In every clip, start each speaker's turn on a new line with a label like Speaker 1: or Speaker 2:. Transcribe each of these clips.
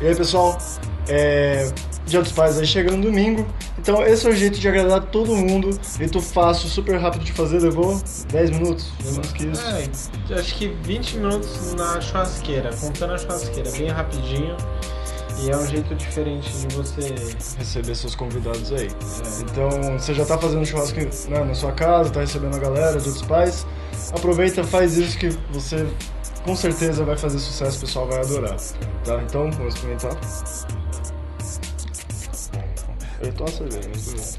Speaker 1: E aí, pessoal, Dia dos Pais aí chegando domingo, então esse é o jeito de agradar todo mundo, jeito fácil, super rápido de fazer, levou 10 minutos, menos que isso.
Speaker 2: Acho que 20 minutos na churrasqueira, contando a churrasqueira, bem rapidinho. E é um jeito diferente de você
Speaker 1: receber seus convidados aí. Então, você já tá fazendo churrasco, né, na sua casa, tá recebendo a galera, Dia dos Pais, aproveita, faz isso que você com certeza vai fazer sucesso, o pessoal vai adorar, tá? Então, vamos experimentar. Eu tô a cerveja, mas beleza.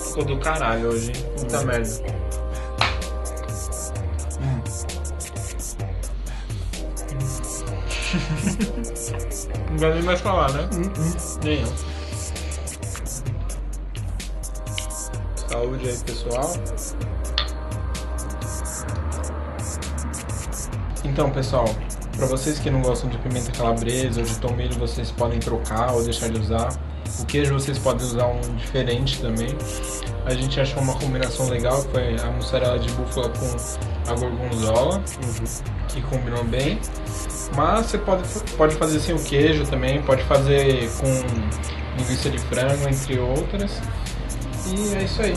Speaker 2: Ficou do caralho hoje, hein? Puta merda. Não vai nem mais falar, né? Nem eu. Saúde aí, pessoal. Então, pessoal, para vocês que não gostam de pimenta calabresa ou de tomilho, vocês podem trocar ou deixar de usar. O queijo vocês podem usar um diferente também. A gente achou uma combinação legal, que foi a mussarela de búfala com a gorgonzola, que combinou bem. Mas você pode fazer sem o queijo também, pode fazer com linguiça de frango, entre outras. E é isso aí.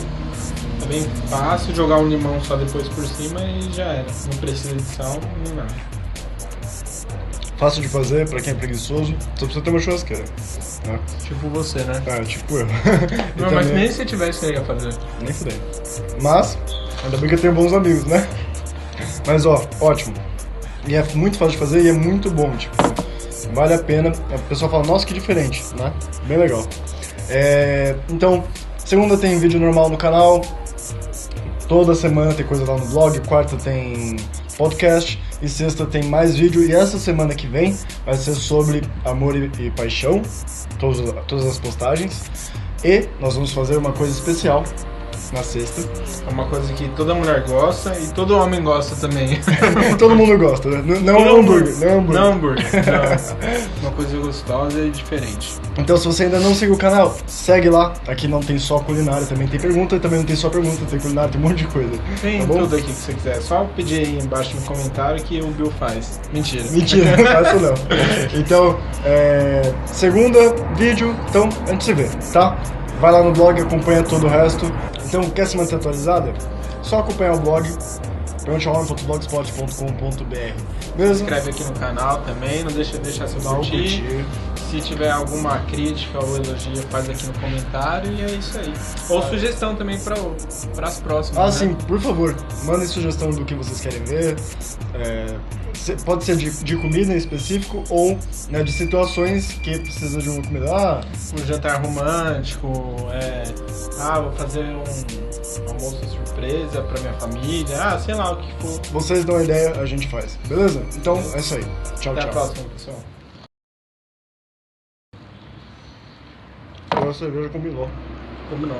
Speaker 2: É bem fácil, jogar um limão só depois por cima e já era. Não precisa de sal nem nada.
Speaker 1: Fácil de fazer pra quem é preguiçoso, só precisa ter uma churrasqueira. Né?
Speaker 2: Tipo você, né?
Speaker 1: Tipo eu.
Speaker 2: Não, mas nem se tivesse eu ia fazer.
Speaker 1: Nem fudei. Mas, ainda bem que eu tenho bons amigos, né? Mas ó, ótimo. E é muito fácil de fazer e é muito bom, tipo, vale a pena. O pessoal fala, nossa, que diferente, né? Bem legal. Então, segunda tem vídeo normal no canal, toda semana tem coisa lá no blog, quarta tem podcast e sexta tem mais vídeo. E essa semana que vem vai ser sobre amor e paixão, todas as postagens. E nós vamos fazer uma coisa especial na sexta.
Speaker 2: É uma coisa que toda mulher gosta e todo homem gosta também.
Speaker 1: Todo mundo gosta, né? Não hambúrguer. Não hambúrguer.
Speaker 2: Uma coisa gostosa e diferente.
Speaker 1: Então, se você ainda não segue o canal, segue lá. Aqui não tem só culinária, também tem pergunta. E também não tem só pergunta, tem culinária, tem um monte de coisa.
Speaker 2: Tem
Speaker 1: tá bom?
Speaker 2: tudo aqui que você quiser. Só pedir aí embaixo no comentário que o Bill faz. Mentira.
Speaker 1: Mentira, não faz isso não. Então, segunda, vídeo. Então, a gente se vê, tá? Vai lá no blog, acompanha todo o resto. Então, quer se manter atualizado? Só acompanhar o blog, perguntehome.blogspot.com.br. Beleza?
Speaker 2: Se inscreve aqui no canal também, não deixa de deixar seu curtir. Se tiver alguma crítica ou elogio, faz aqui no comentário e é isso aí. Ou sugestão também para as próximas.
Speaker 1: Sim, por favor, mandem sugestão do que vocês querem ver. Pode ser de comida em específico ou, né, de situações que precisa de uma comida.
Speaker 2: Um jantar romântico, vou fazer um almoço surpresa pra minha família, sei lá o que for.
Speaker 1: Vocês dão a ideia, a gente faz, beleza? Então é isso aí. Tchau,
Speaker 2: Até
Speaker 1: tchau.
Speaker 2: a próxima, pessoal.
Speaker 1: Agora a cerveja combinou.
Speaker 2: Combinou.